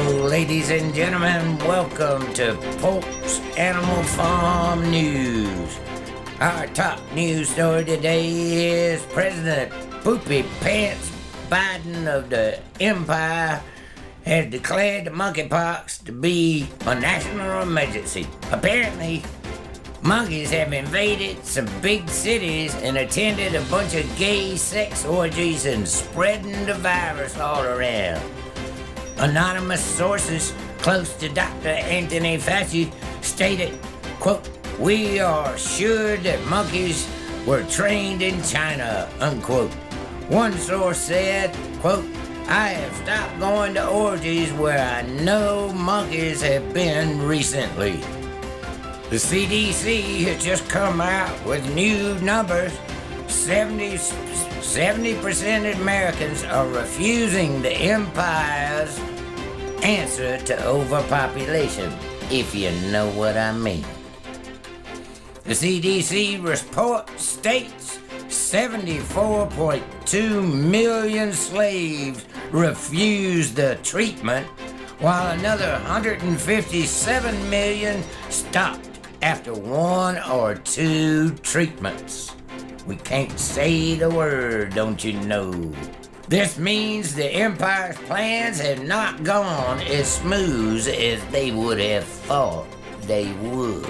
Ladies and gentlemen, welcome to Polk's Animal Farm News. Our top news story today is President Poopy Pants Biden of the Empire has declared the monkeypox to be a national emergency. Apparently, monkeys have invaded some big cities and attended a bunch of gay sex orgies and spreading the virus all around. Anonymous sources close to Dr. Anthony Fauci stated, quote, "We are sure that monkeys were trained in China," unquote. One source said, quote, "I have stopped going to orgies where I know monkeys have been recently." The CDC has just come out with new numbers. 70% of Americans are refusing the empire's answer to overpopulation, if you know what I mean. The CDC report states 74.2 million slaves refused the treatment, while another 157 million stopped after one or two treatments. We can't say the word, don't you know? This means the empire's plans have not gone as smooth as they would have thought they would.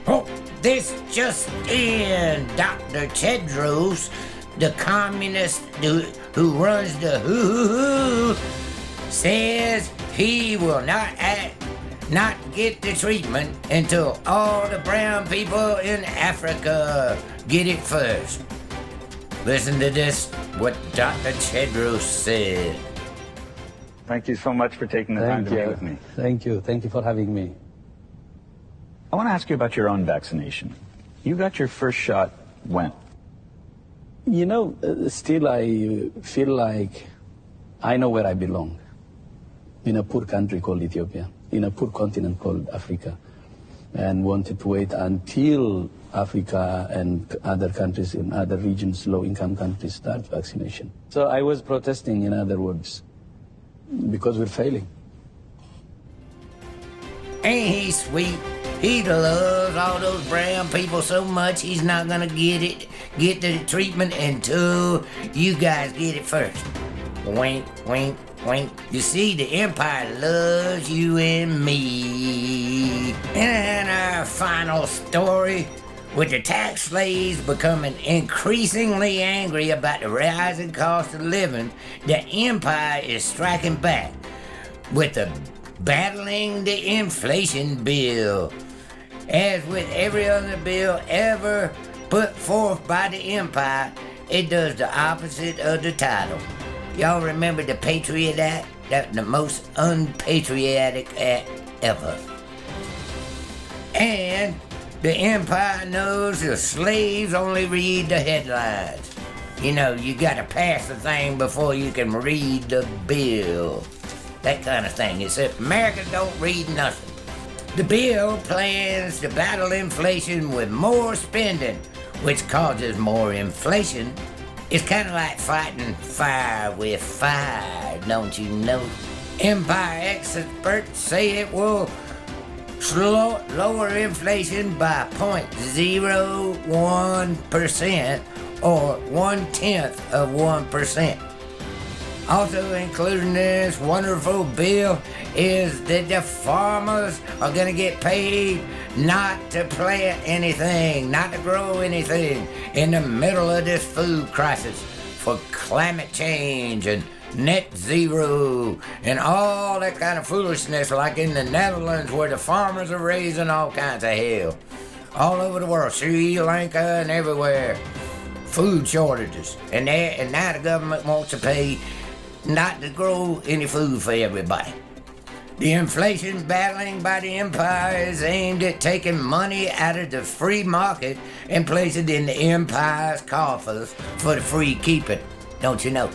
Oh, this just in. Dr. Tedros, the communist who runs the WHO, says he will not get the treatment until all the brown people in Africa get it first. Listen to this, what Dr. Tedros said. Thank you so much for taking the time to meet with me. Thank you. Thank you for having me. I want to ask you about your own vaccination. You got your first shot when? You know, still I feel like I know where I belong. In a poor country called Ethiopia, in a poor continent called Africa, and wanted to wait until Africa and other countries in other regions, low-income countries, start vaccination. So I was protesting, in other words, because we're failing. Ain't he sweet? He loves all those brown people so much he's not gonna get the treatment until you guys get it first. Wink, wink, wink. You see, the empire loves you and me. And our final story, with the tax slaves becoming increasingly angry about the rising cost of living, the empire is striking back with the battling the inflation bill. As with every other bill ever put forth by the empire, it does the opposite of the title. Y'all remember the Patriot Act? That's the most unpatriotic act ever. And the empire knows the slaves only read the headlines. You know, you gotta pass the thing before you can read the bill. That kind of thing, except Americans don't read nothing. The bill plans to battle inflation with more spending, which causes more inflation. It's kind of like fighting fire with fire, don't you know? Empire experts say it will lower inflation by 0.01% or 0.1%. Also included in this wonderful bill is that the farmers are going to get paid not to plant anything, not to grow anything in the middle of this food crisis for climate change and net zero and all that kind of foolishness, like in the Netherlands where the farmers are raising all kinds of hell. All over the world, Sri Lanka and everywhere, food shortages. And now the government wants to pay not to grow any food for everybody. The inflation battling by the empire is aimed at taking money out of the free market and placing it in the empire's coffers for the free keeping. Don't you know?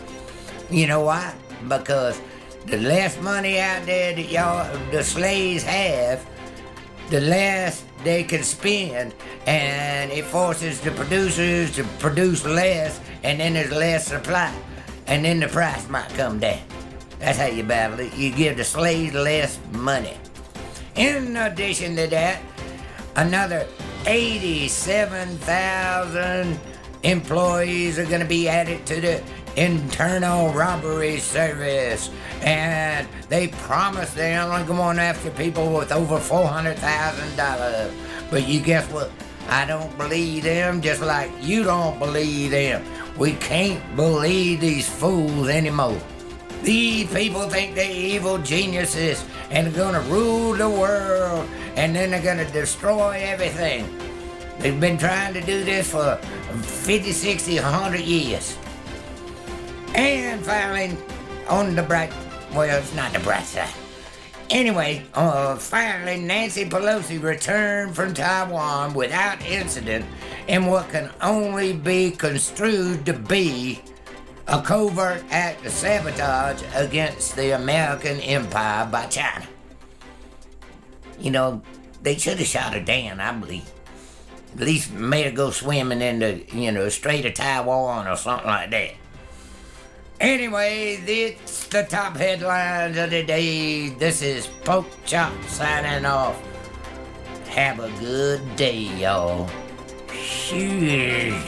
You know why? Because the less money out there that the slaves have, the less they can spend, and it forces the producers to produce less, and then there's less supply, and then the price might come down. That's how you battle it. You give the slaves less money. In addition to that, another 87,000 employees are going to be added to the Internal Robbery Service. And they promise they're only going after people with over $400,000. But you guess what? I don't believe them, just like you don't believe them. We can't believe these fools anymore. These people think they're evil geniuses and are going to rule the world, and then they're going to destroy everything. They've been trying to do this for 50, 60, 100 years. And finally, on the bright, well, it's not the bright side. Anyway, finally, Nancy Pelosi returned from Taiwan without incident in what can only be construed to be a covert act of sabotage against the American empire by China. You know, they should have shot her down, I believe. At least made her go swimming in the, Strait of Taiwan or something like that. Anyway, it's the top headlines of the day. This is Pork Chop signing off. Have a good day, y'all. Sheesh.